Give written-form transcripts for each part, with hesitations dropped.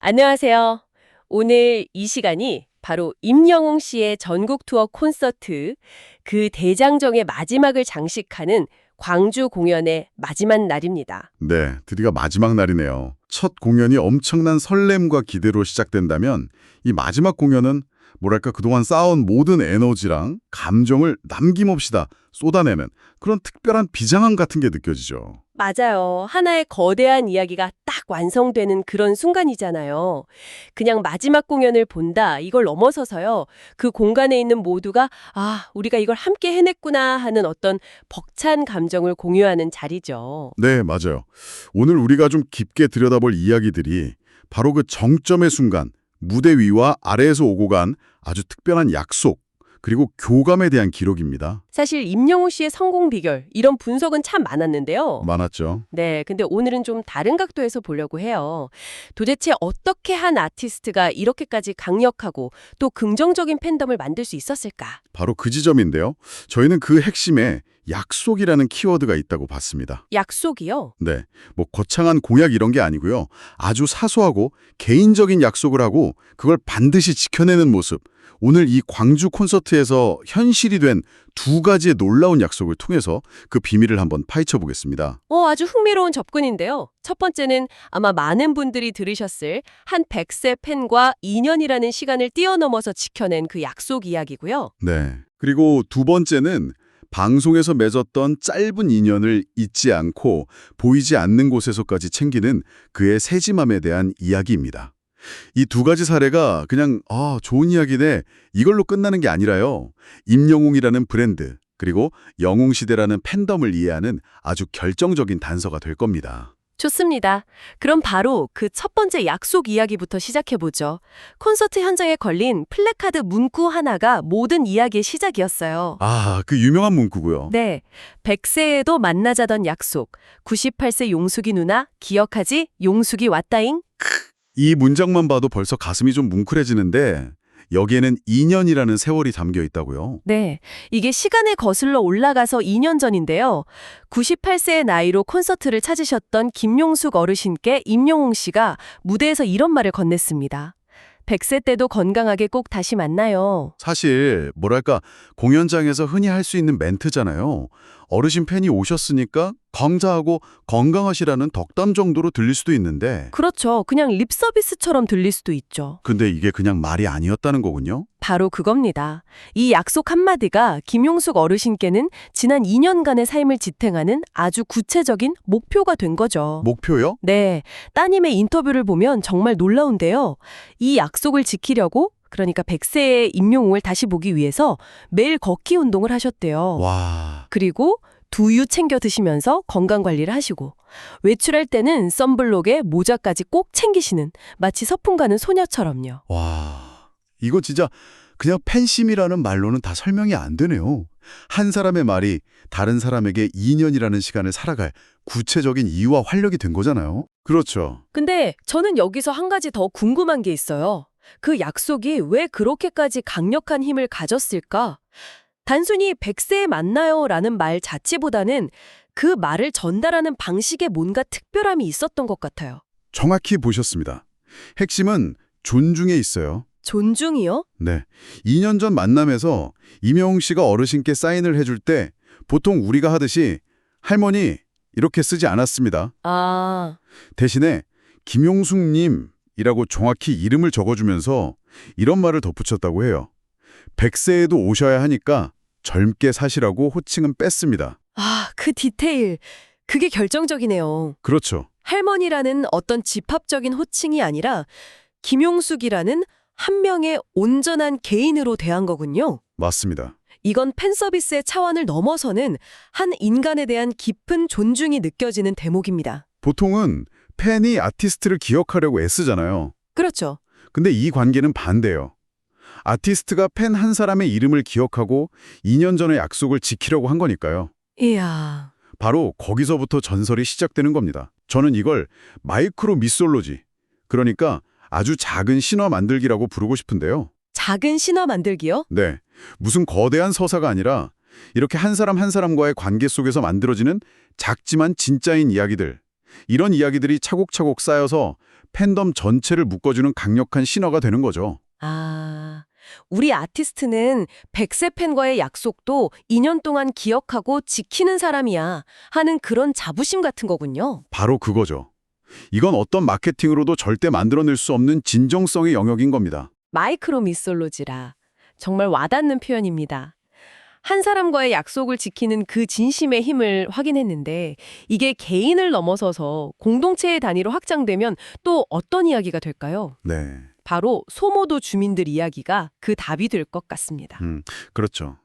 안녕하세요. 오늘 이 시간이 바로 임영웅 씨의 전국 투어 콘서트, 그 대장정의 마지막을 장식하는 광주 공연의 마지막 날입니다. 네, 드디어 마지막 날이네요. 첫 공연이 엄청난 설렘과 기대로 시작된다면 이 마지막 공연은 뭐랄까 그동안 쌓아온 모든 에너지랑 감정을 남김없이 다 쏟아내는 그런 특별한 비장함 같은 게 느껴지죠. 맞아요. 하나의 거대한 이야기가 딱 완성되는 그런 순간이잖아요. 그냥 마지막 공연을 본다, 이걸 넘어서서요. 그 공간에 있는 모두가 우리가 이걸 함께 해냈구나 하는 어떤 벅찬 감정을 공유하는 자리죠. 네, 맞아요. 오늘 우리가 좀 깊게 들여다볼 이야기들이 바로 그 정점의 순간, 무대 위와 아래에서 오고 간 아주 특별한 약속, 그리고 교감에 대한 기록입니다. 사실 임영웅 씨의 성공 비결, 이런 분석은 참 많았는데요. 많았죠. 네, 근데 오늘은 좀 다른 각도에서 보려고 해요. 도대체 어떻게 한 아티스트가 이렇게까지 강력하고 또 긍정적인 팬덤을 만들 수 있었을까? 바로 그 지점인데요. 저희는 그 핵심에 약속이라는 키워드가 있다고 봤습니다. 약속이요? 네, 뭐 거창한 공약 이런 게 아니고요. 아주 사소하고 개인적인 약속을 하고 그걸 반드시 지켜내는 모습. 오늘 이 광주 콘서트에서 현실이 된 두 가지의 놀라운 약속을 통해서 그 비밀을 한번 파헤쳐 보겠습니다. 아주 흥미로운 접근인데요. 첫 번째는 아마 많은 분들이 들으셨을 한 100세 팬과 2년이라는 시간을 뛰어넘어서 지켜낸 그 약속 이야기고요. 네. 그리고 두 번째는 방송에서 맺었던 짧은 인연을 잊지 않고 보이지 않는 곳에서까지 챙기는 그의 세심함에 대한 이야기입니다. 이 두 가지 사례가 그냥 좋은 이야기네 이걸로 끝나는 게 아니라요. 임영웅이라는 브랜드 그리고 영웅시대라는 팬덤을 이해하는 아주 결정적인 단서가 될 겁니다. 좋습니다. 그럼 바로 그 첫 번째 약속 이야기부터 시작해보죠. 콘서트 현장에 걸린 플래카드 문구 하나가 모든 이야기의 시작이었어요. 그 유명한 문구고요. 네, 100세에도 만나자던 약속, 98세 용숙이 누나, 기억하지? 용숙이 왔다잉? 이 문장만 봐도 벌써 가슴이 좀 뭉클해지는데 여기에는 2년이라는 세월이 담겨 있다고요. 네, 이게 시간에 거슬러 올라가서 2년 전인데요. 98세의 나이로 콘서트를 찾으셨던 김용숙 어르신께 임영웅 씨가 무대에서 이런 말을 건넸습니다. 100세 때도 건강하게 꼭 다시 만나요. 사실 뭐랄까 공연장에서 흔히 할 수 있는 멘트잖아요. 어르신 팬이 오셨으니까 감사하고 건강하시라는 덕담 정도로 들릴 수도 있는데 그렇죠. 그냥 립 서비스처럼 들릴 수도 있죠. 근데 이게 그냥 말이 아니었다는 거군요. 바로 그겁니다. 이 약속 한마디가 김용숙 어르신께는 지난 2년간의 삶을 지탱하는 아주 구체적인 목표가 된 거죠. 목표요? 네, 따님의 인터뷰를 보면 정말 놀라운데요. 이 약속을 지키려고 그러니까 100세의 임영웅을 다시 보기 위해서 매일 걷기 운동을 하셨대요. 와, 그리고 두유 챙겨 드시면서 건강관리를 하시고 외출할 때는 선블록에 모자까지 꼭 챙기시는 마치 서품 가는 소녀처럼요. 와, 이거 진짜 그냥 팬심이라는 말로는 다 설명이 안 되네요. 한 사람의 말이 다른 사람에게 2년이라는 시간을 살아갈 구체적인 이유와 활력이 된 거잖아요. 그렇죠. 근데 저는 여기서 한 가지 더 궁금한 게 있어요. 그 약속이 왜 그렇게까지 강력한 힘을 가졌을까? 단순히 100세에 만나요라는 말 자체보다는 그 말을 전달하는 방식에 뭔가 특별함이 있었던 것 같아요. 정확히 보셨습니다. 핵심은 존중에 있어요. 존중이요? 네. 2년 전 만남에서 임영웅 씨가 어르신께 사인을 해줄 때 보통 우리가 하듯이 할머니 이렇게 쓰지 않았습니다. 대신에 김용숙님이라고 정확히 이름을 적어주면서 이런 말을 덧붙였다고 해요. 100세에도 오셔야 하니까 젊게 사시라고 호칭은 뺐습니다. 그 디테일. 그게 결정적이네요. 그렇죠. 할머니라는 어떤 집합적인 호칭이 아니라 김용숙이라는 한 명의 온전한 개인으로 대한 거군요. 맞습니다. 이건 팬 서비스의 차원을 넘어서는 한 인간에 대한 깊은 존중이 느껴지는 대목입니다. 보통은 팬이 아티스트를 기억하려고 애쓰잖아요. 그렇죠. 근데 이 관계는 반대예요. 아티스트가 팬 한 사람의 이름을 기억하고 2년 전의 약속을 지키려고 한 거니까요. 이야. 바로 거기서부터 전설이 시작되는 겁니다. 저는 이걸 마이크로 미솔로지, 그러니까 아주 작은 신화 만들기라고 부르고 싶은데요. 작은 신화 만들기요? 네, 무슨 거대한 서사가 아니라 이렇게 한 사람 한 사람과의 관계 속에서 만들어지는 작지만 진짜인 이야기들. 이런 이야기들이 차곡차곡 쌓여서 팬덤 전체를 묶어주는 강력한 신호가 되는 거죠. 아, 우리 아티스트는 100세 팬과의 약속도 2년 동안 기억하고 지키는 사람이야 하는 그런 자부심 같은 거군요. 바로 그거죠. 이건 어떤 마케팅으로도 절대 만들어낼 수 없는 진정성의 영역인 겁니다. 마이크로 미솔로지라. 정말 와닿는 표현입니다. 한 사람과의 약속을 지키는 그 진심의 힘을 확인했는데 이게 개인을 넘어서서 공동체의 단위로 확장되면 또 어떤 이야기가 될까요? 네, 바로 소모도 주민들 이야기가 그 답이 될 것 같습니다. 그렇죠.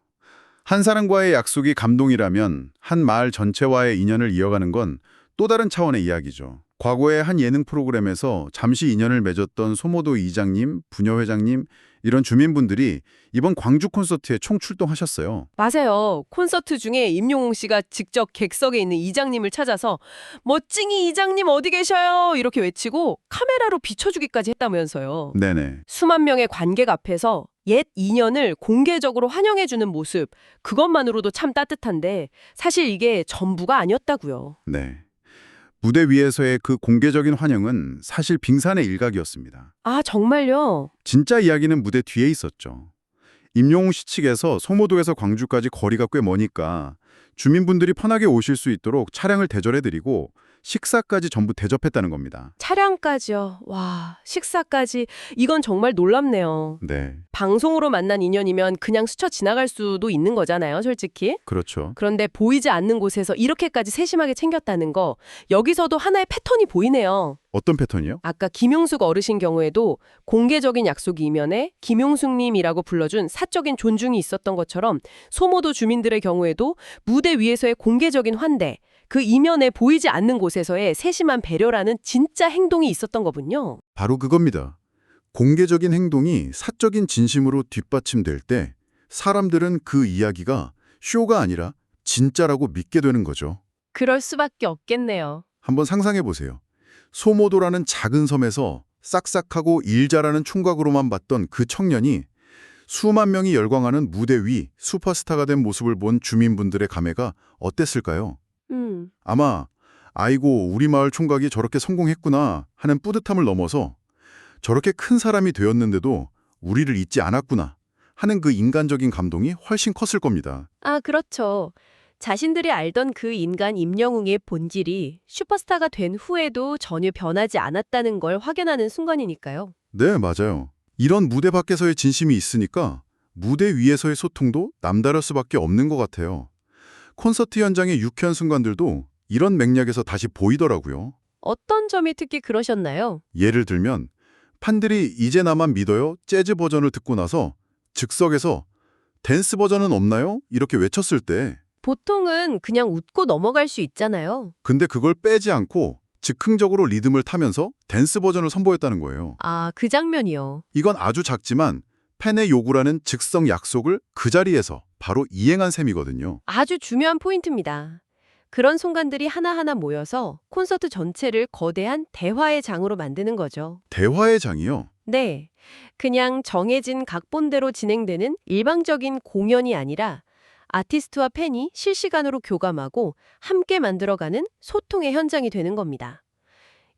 한 사람과의 약속이 감동이라면 한 마을 전체와의 인연을 이어가는 건 또 다른 차원의 이야기죠. 과거의 한 예능 프로그램에서 잠시 인연을 맺었던 소모도 이장님, 부녀회장님 이런 주민분들이 이번 광주 콘서트에 총출동하셨어요. 맞아요. 콘서트 중에 임영웅 씨가 직접 객석에 있는 이장님을 찾아서 멋쟁이 이장님 어디 계셔요? 이렇게 외치고 카메라로 비춰주기까지 했다면서요. 네네. 수만 명의 관객 앞에서 옛 인연을 공개적으로 환영해주는 모습, 그것만으로도 참 따뜻한데 사실 이게 전부가 아니었다고요. 네. 무대 위에서의 그 공개적인 환영은 사실 빙산의 일각이었습니다. 아, 정말요? 진짜 이야기는 무대 뒤에 있었죠. 임영웅 씨 측에서 소모도에서 광주까지 거리가 꽤 머니까 주민분들이 편하게 오실 수 있도록 차량을 대절해드리고 식사까지 전부 대접했다는 겁니다. 차량까지요. 와, 식사까지. 이건 정말 놀랍네요. 네, 방송으로 만난 인연이면 그냥 스쳐 지나갈 수도 있는 거잖아요, 솔직히. 그렇죠. 그런데 보이지 않는 곳에서 이렇게까지 세심하게 챙겼다는 거, 여기서도 하나의 패턴이 보이네요. 어떤 패턴이요? 아까 김용숙 어르신 경우에도 공개적인 약속 이면에 김용숙님이라고 불러준 사적인 존중이 있었던 것처럼 소모도 주민들의 경우에도 무대 위에서의 공개적인 환대, 그 이면에 보이지 않는 곳에서의 세심한 배려라는 진짜 행동이 있었던 거군요. 바로 그겁니다. 공개적인 행동이 사적인 진심으로 뒷받침될 때 사람들은 그 이야기가 쇼가 아니라 진짜라고 믿게 되는 거죠. 그럴 수밖에 없겠네요. 한번 상상해 보세요. 소모도라는 작은 섬에서 싹싹하고 일 잘하는 총각으로만 봤던 그 청년이 수만 명이 열광하는 무대 위 슈퍼스타가 된 모습을 본 주민분들의 감회가 어땠을까요? 아마 아이고 우리 마을 총각이 저렇게 성공했구나 하는 뿌듯함을 넘어서 저렇게 큰 사람이 되었는데도 우리를 잊지 않았구나 하는 그 인간적인 감동이 훨씬 컸을 겁니다. 아, 그렇죠. 자신들이 알던 그 인간 임영웅의 본질이 슈퍼스타가 된 후에도 전혀 변하지 않았다는 걸 확인하는 순간이니까요. 네, 맞아요. 이런 무대 밖에서의 진심이 있으니까 무대 위에서의 소통도 남다를 수밖에 없는 것 같아요. 콘서트 현장의 유쾌한 순간들도 이런 맥락에서 다시 보이더라고요. 어떤 점이 특히 그러셨나요? 예를 들면 팬들이 이제 나만 믿어요 재즈 버전을 듣고 나서 즉석에서 댄스 버전은 없나요? 이렇게 외쳤을 때 보통은 그냥 웃고 넘어갈 수 있잖아요. 근데 그걸 빼지 않고 즉흥적으로 리듬을 타면서 댄스 버전을 선보였다는 거예요. 아, 그 장면이요. 이건 아주 작지만 팬의 요구라는 즉석 약속을 그 자리에서 바로 이행한 셈이거든요. 아주 중요한 포인트입니다. 그런 순간들이 하나하나 모여서 콘서트 전체를 거대한 대화의 장으로 만드는 거죠. 대화의 장이요. 네. 그냥 정해진 각본대로 진행되는 일방적인 공연이 아니라 아티스트와 팬이 실시간으로 교감하고 함께 만들어가는 소통의 현장이 되는 겁니다.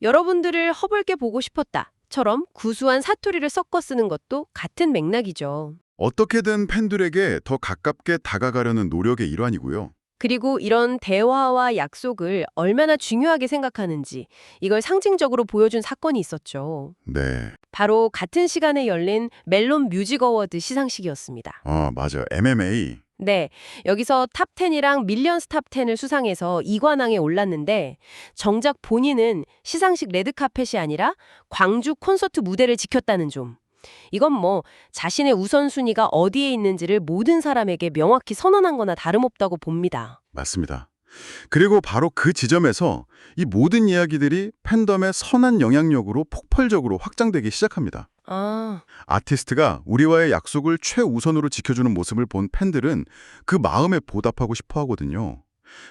여러분들을 허블게 보고 싶었다처럼 구수한 사투리를 섞어 쓰는 것도 같은 맥락이죠. 어떻게든 팬들에게 더 가깝게 다가가려는 노력의 일환이고요. 그리고 이런 대화와 약속을 얼마나 중요하게 생각하는지 이걸 상징적으로 보여준 사건이 있었죠. 네. 바로 같은 시간에 열린 멜론 뮤직 어워드 시상식이었습니다. 맞아요. MMA. 네, 여기서 탑10이랑 밀리언스 탑10을 수상해서 2관왕에 올랐는데 정작 본인은 시상식 레드카펫이 아니라 광주 콘서트 무대를 지켰다는 점. 이건 뭐 자신의 우선순위가 어디에 있는지를 모든 사람에게 명확히 선언한 거나 다름없다고 봅니다. 맞습니다. 그리고 바로 그 지점에서 이 모든 이야기들이 팬덤의 선한 영향력으로 폭발적으로 확장되기 시작합니다. 아, 아티스트가 우리와의 약속을 최우선으로 지켜주는 모습을 본 팬들은 그 마음에 보답하고 싶어 하거든요.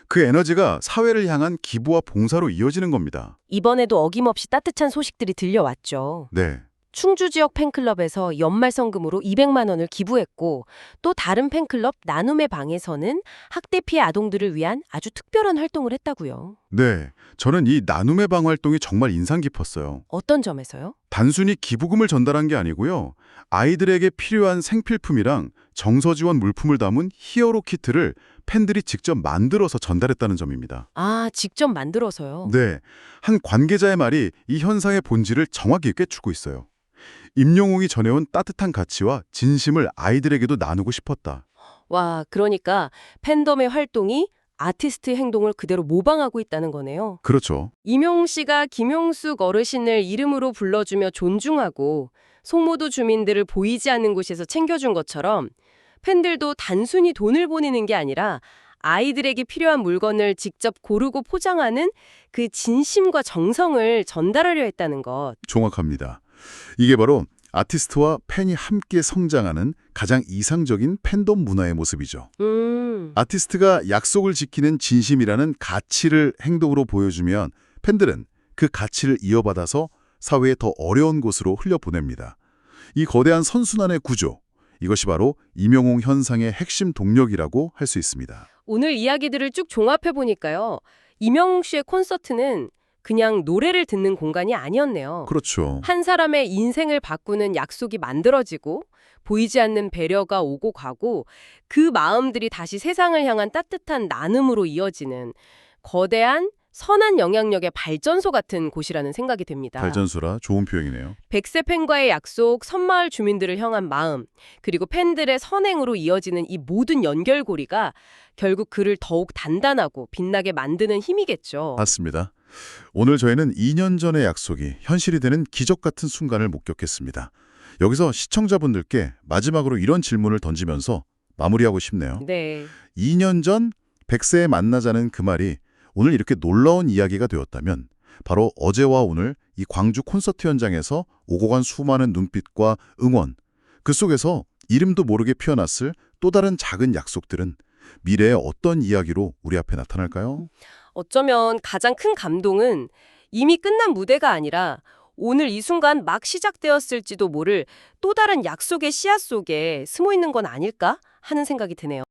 그 에너지가 사회를 향한 기부와 봉사로 이어지는 겁니다. 이번에도 어김없이 따뜻한 소식들이 들려왔죠. 네. 충주 지역 팬클럽에서 연말 성금으로 200만 원을 기부했고 또 다른 팬클럽 나눔의 방에서는 학대 피해 아동들을 위한 아주 특별한 활동을 했다고요. 네, 저는 이 나눔의 방 활동이 정말 인상 깊었어요. 어떤 점에서요? 단순히 기부금을 전달한 게 아니고요. 아이들에게 필요한 생필품이랑 정서 지원 물품을 담은 히어로 키트를 팬들이 직접 만들어서 전달했다는 점입니다. 아, 직접 만들어서요? 네, 한 관계자의 말이 이 현상의 본질을 정확히 꿰추고 있어요. 임영웅이 전해온 따뜻한 가치와 진심을 아이들에게도 나누고 싶었다. 와, 그러니까 팬덤의 활동이 아티스트의 행동을 그대로 모방하고 있다는 거네요. 그렇죠. 임용웅 씨가 김용숙 어르신을 이름으로 불러주며 존중하고 송모도 주민들을 보이지 않는 곳에서 챙겨준 것처럼 팬들도 단순히 돈을 보내는 게 아니라 아이들에게 필요한 물건을 직접 고르고 포장하는 그 진심과 정성을 전달하려 했다는 것. 정확합니다. 이게 바로 아티스트와 팬이 함께 성장하는 가장 이상적인 팬덤 문화의 모습이죠. 아티스트가 약속을 지키는 진심이라는 가치를 행동으로 보여주면 팬들은 그 가치를 이어받아서 사회의 더 어려운 곳으로 흘려보냅니다. 이 거대한 선순환의 구조, 이것이 바로 임영웅 현상의 핵심 동력이라고 할 수 있습니다. 오늘 이야기들을 쭉 종합해보니까요. 임영웅 씨의 콘서트는 그냥 노래를 듣는 공간이 아니었네요. 그렇죠. 한 사람의 인생을 바꾸는 약속이 만들어지고 보이지 않는 배려가 오고 가고 그 마음들이 다시 세상을 향한 따뜻한 나눔으로 이어지는 거대한 선한 영향력의 발전소 같은 곳이라는 생각이 듭니다. 발전소라 좋은 표현이네요. 백세 팬과의 약속, 섬마을 주민들을 향한 마음, 그리고 팬들의 선행으로 이어지는 이 모든 연결고리가 결국 그를 더욱 단단하고 빛나게 만드는 힘이겠죠. 맞습니다. 오늘 저희는 2년 전의 약속이 현실이 되는 기적 같은 순간을 목격했습니다. 여기서 시청자분들께 마지막으로 이런 질문을 던지면서 마무리하고 싶네요. 네. 2년 전 백세에 만나자는 그 말이 오늘 이렇게 놀라운 이야기가 되었다면 바로 어제와 오늘 이 광주 콘서트 현장에서 오고 간 수많은 눈빛과 응원, 그 속에서 이름도 모르게 피어났을 또 다른 작은 약속들은 미래에 어떤 이야기로 우리 앞에 나타날까요? 어쩌면 가장 큰 감동은 이미 끝난 무대가 아니라 오늘 이 순간 막 시작되었을지도 모를 또 다른 약속의 씨앗 속에 숨어 있는 건 아닐까 하는 생각이 드네요.